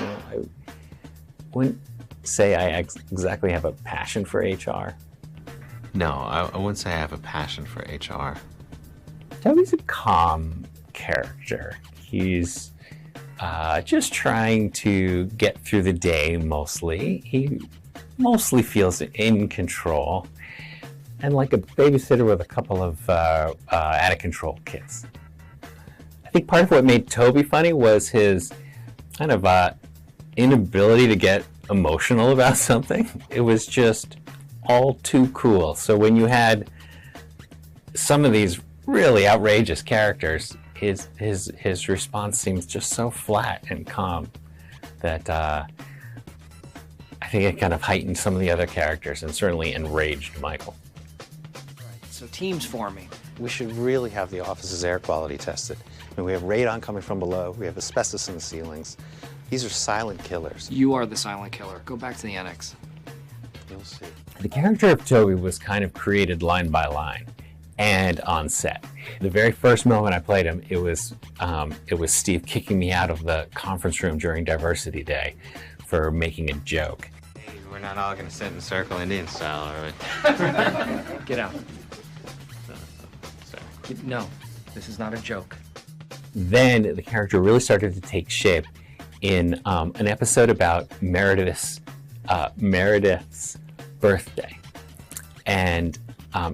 I wouldn't say I exactly have a passion for HR. No, I wouldn't say I have a passion for HR. Toby's a calm character. He's just trying to get through the day mostly. He mostly feels in control, and like a babysitter with a couple of out-of-control kids. I think part of what made Toby funny was his kind of inability to get emotional about something. It was just all too cool. So when you had some of these really outrageous characters, his response seems just so flat and calm that I think it kind of heightened some of the other characters and certainly enraged Michael. Right, so teams forming. We should really have the office's air quality tested. I mean, we have radon coming from below, we have asbestos in the ceilings. These are silent killers. You are the silent killer. Go back to the annex. You'll see. The character of Toby was kind of created line by line and on set. The very first moment I played him, it was Steve kicking me out of the conference room during Diversity Day for making a joke. Hey, we're not all going to sit in a circle Indian style, are we? Get out. Sorry. No, this is not a joke. Then the character really started to take shape in an episode about Meredith's birthday. And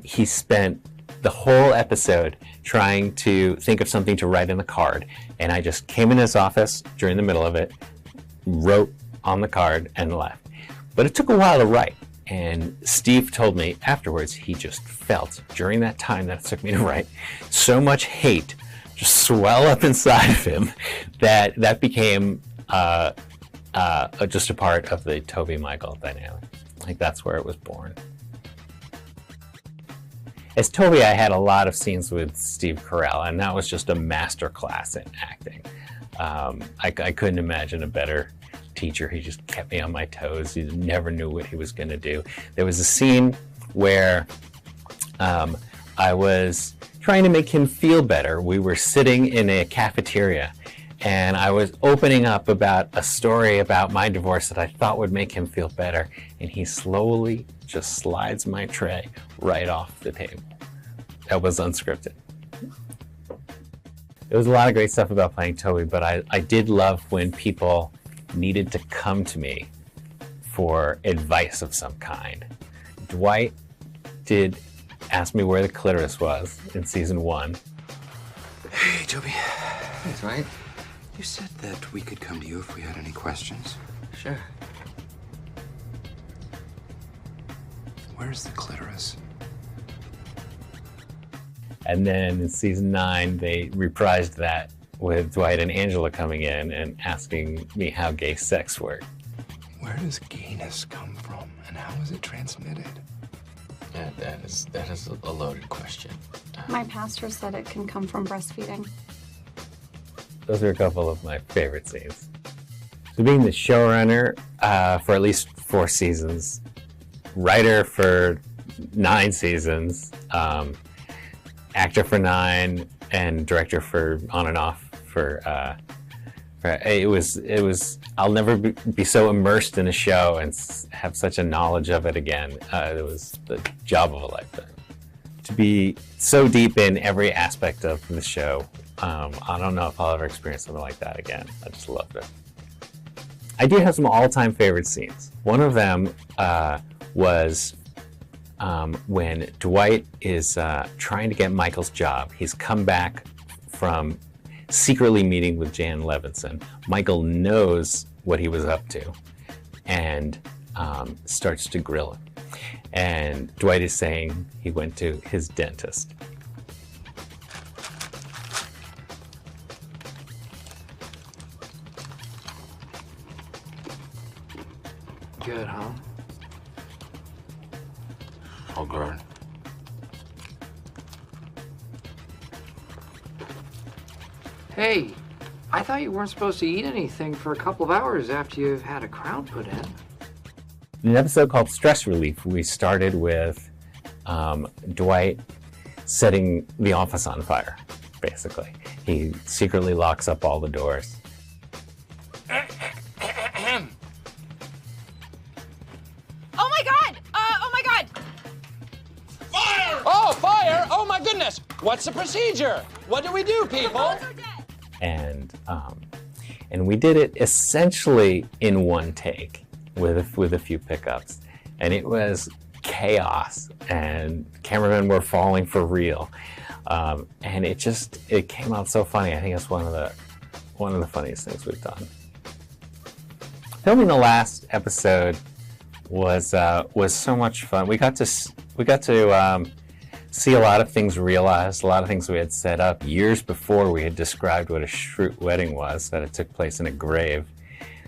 he spent the whole episode trying to think of something to write in the card. And I just came in his office during the middle of it, wrote on the card, and left. But it took a while to write. And Steve told me afterwards he just felt, during that time that it took me to write, so much hate just swell up inside of him that became just a part of the Toby Michael dynamic. Like, that's where it was born. As Toby, I had a lot of scenes with Steve Carell, and that was just a master class in acting. I couldn't imagine a better teacher. He just kept me on my toes. He never knew what he was going to do. There was a scene where I was trying to make him feel better. We were sitting in a cafeteria, and I was opening up about a story about my divorce that I thought would make him feel better, and he slowly just slides my tray right off the table. That was unscripted. There was a lot of great stuff about playing Toby, but I did love when people needed to come to me for advice of some kind. Dwight did ask me where the clitoris was in season 1. Hey, Toby. That's right. You said that we could come to you if we had any questions. Sure. Where's the clitoris? And then in season 9, they reprised that with Dwight and Angela coming in and asking me how gay sex worked. Where does gayness come from, and how is it transmitted? That is a loaded question. My pastor said it can come from breastfeeding. Those are a couple of my favorite scenes. So being the showrunner for at least 4 seasons, writer for 9 seasons, actor for 9, and director for on and off for it was I'll never be so immersed in a show and have such a knowledge of it again. It was the job of a lifetime. To be so deep in every aspect of the show, I don't know if I'll ever experience something like that again. I just loved it. I do have some all-time favorite scenes. One of them was when Dwight is trying to get Michael's job. He's come back from secretly meeting with Jan Levinson. Michael knows what he was up to and starts to grill him. And Dwight is saying he went to his dentist. Good, huh? All good. Hey, I thought you weren't supposed to eat anything for a couple of hours after you've had a crown put in. In an episode called Stress Relief, we started with Dwight setting the office on fire, basically. He secretly locks up all the doors. What's the procedure? What do we do, people? And we did it essentially in one take with a few pickups, and it was chaos, and cameramen were falling for real, and it came out so funny. I think it's one of the funniest things we've done. Filming the last episode was so much fun. We got to see a lot of things realized, a lot of things we had set up years before we had described what a Schrute wedding was, that it took place in a grave,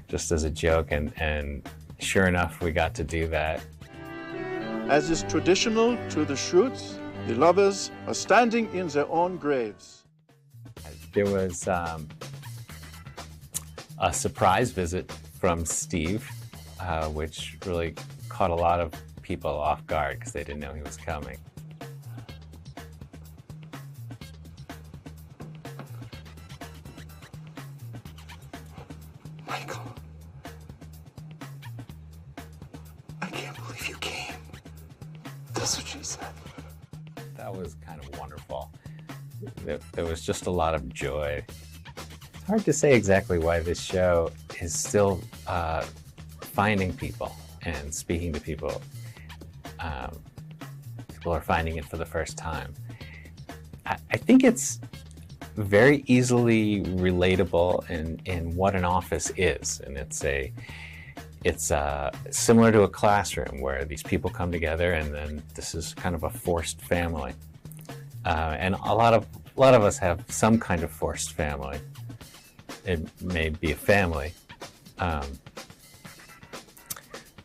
just as a joke, and sure enough, we got to do that. As is traditional to the Schrutes, the lovers are standing in their own graves. There was a surprise visit from Steve, which really caught a lot of people off guard because they didn't know he was coming. Michael, I can't believe you came. That's what she said. That was kind of wonderful. There was just a lot of joy. It's hard to say exactly why this show is still finding people and speaking to people. People are finding it for the first time. I think it's very easily relatable in what an office is, and it's similar to a classroom where these people come together, and then this is kind of a forced family. And a lot of us have some kind of forced family. It may be a family.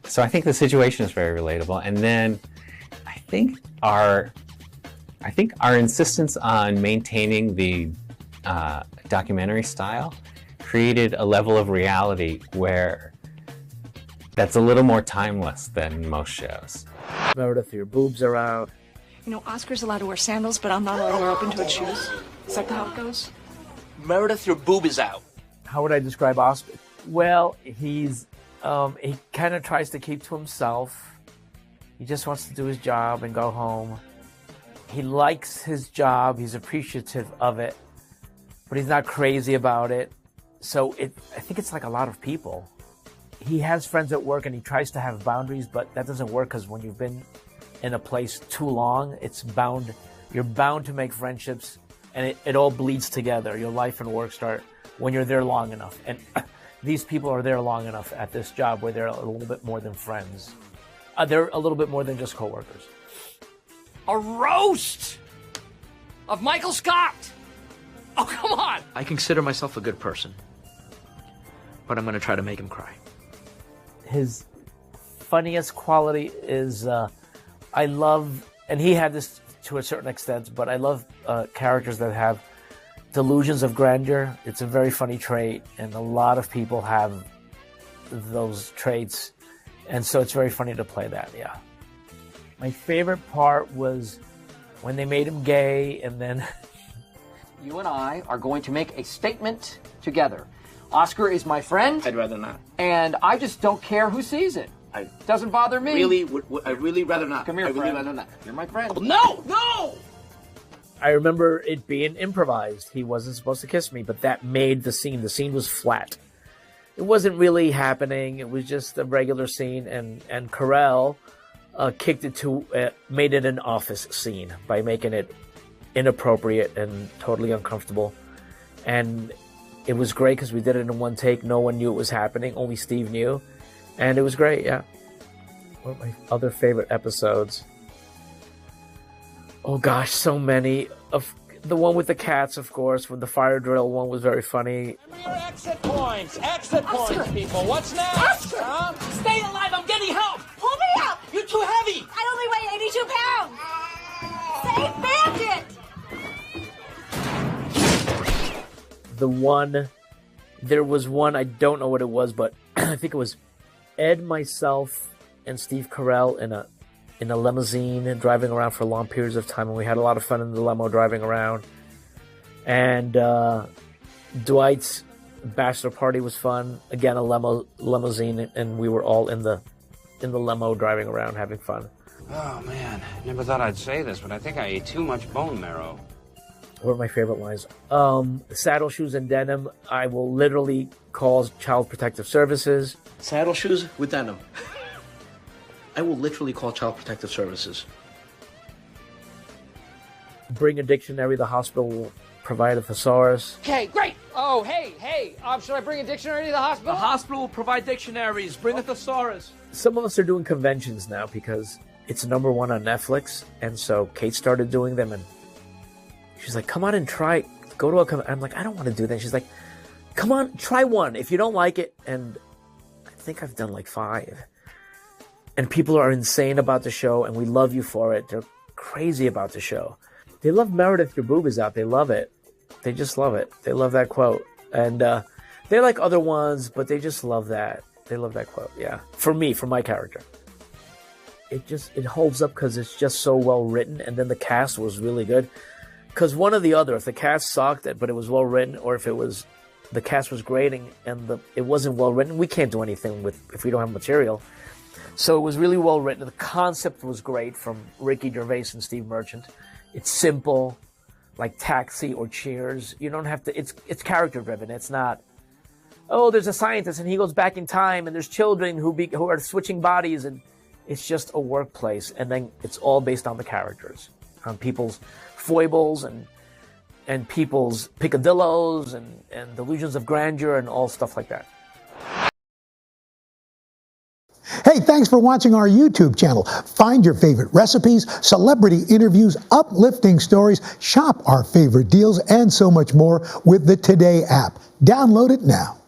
So I think the situation is very relatable. And then I think our insistence on maintaining the documentary style created a level of reality where that's a little more timeless than most shows. Meredith, your boobs are out. You know, Oscar's allowed to wear sandals, but I'm not allowed to wear open-toed shoes. Is that how it goes? Meredith, your boob is out. How would I describe Oscar? Well, he kind of tries to keep to himself. He just wants to do his job and go home. He likes his job. He's appreciative of it, but he's not crazy about it. So I think it's like a lot of people. He has friends at work and he tries to have boundaries, but that doesn't work because when you've been in a place too long, you're bound to make friendships, and it all bleeds together. Your life and work start when you're there long enough. And these people are there long enough at this job where they're a little bit more than friends. They're a little bit more than just coworkers. A roast of Michael Scott. Oh, come on. I consider myself a good person, but I'm going to try to make him cry. His funniest quality is I love, and he had this to a certain extent, but I love characters that have delusions of grandeur. It's a very funny trait, and a lot of people have those traits, and so it's very funny to play that, yeah. My favorite part was when they made him gay, and then... You and I are going to make a statement together. Oscar is my friend. I'd rather not. And I just don't care who sees it. Doesn't bother me. I'd really rather not. Come here, friend. Really rather not. You're my friend. Oh, no! I remember it being improvised. He wasn't supposed to kiss me, but that made the scene. The scene was flat. It wasn't really happening. It was just a regular scene, and Carell kicked it to, made it an office scene by making it inappropriate and totally uncomfortable. And it was great because we did it in one take. No one knew it was happening. Only Steve knew. And it was great, yeah. What are my other favorite episodes? Oh gosh, so many. The one with the cats, of course, with the fire drill one was very funny. Exit points, people. What's next? Oscar! Huh? Stay alive, I'm getting help. Pull me up! You're too heavy. I only weigh 82 pounds! Say bandit! There was one, I don't know what it was, but I think it was Ed, myself, and Steve Carell in a limousine and driving around for long periods of time, and we had a lot of fun in the limo driving around. And Dwight's bachelor party was fun. Again, a limousine, and we were all in the limo driving around having fun. Oh man, never thought I'd say this, but I think I ate too much bone marrow. What are my favorite lines? Saddle shoes and denim, I will literally call Child Protective Services. Saddle shoes with denim. I will literally call Child Protective Services. Bring a dictionary, the hospital will provide a thesaurus. Okay, great. Oh, hey, should I bring a dictionary to the hospital? The hospital will provide dictionaries. Bring a thesaurus. Some of us are doing conventions now because it's #1 on Netflix, and so Kate started doing them, and she's like, come on and try, go to a convention. I'm like, I don't want to do that. She's like, come on, try one. If you don't like it, and I think I've done like 5. And people are insane about the show, and we love you for it. They're crazy about the show. They love Meredith, your boob is out. They love it. They just love it. They love that quote. And they like other ones, but they just love that. They love that quote, yeah. For me, for my character. It holds up because it's just so well written, and then the cast was really good. Because one or the other, if the cast sucked, but it was well written, or if the cast was great and it wasn't well written, we can't do anything if we don't have material. So it was really well written. The concept was great from Ricky Gervais and Steve Merchant. It's simple, like Taxi or Cheers. You don't have to. It's character driven. It's not. Oh, there's a scientist and he goes back in time, and there's children who are switching bodies, and it's just a workplace. And then it's all based on the characters, on people's foibles and people's picadillos and delusions of grandeur and all stuff like that. Hey, thanks for watching our YouTube channel. Find your favorite recipes, celebrity interviews, uplifting stories, shop our favorite deals, and so much more with the Today app. Download it now.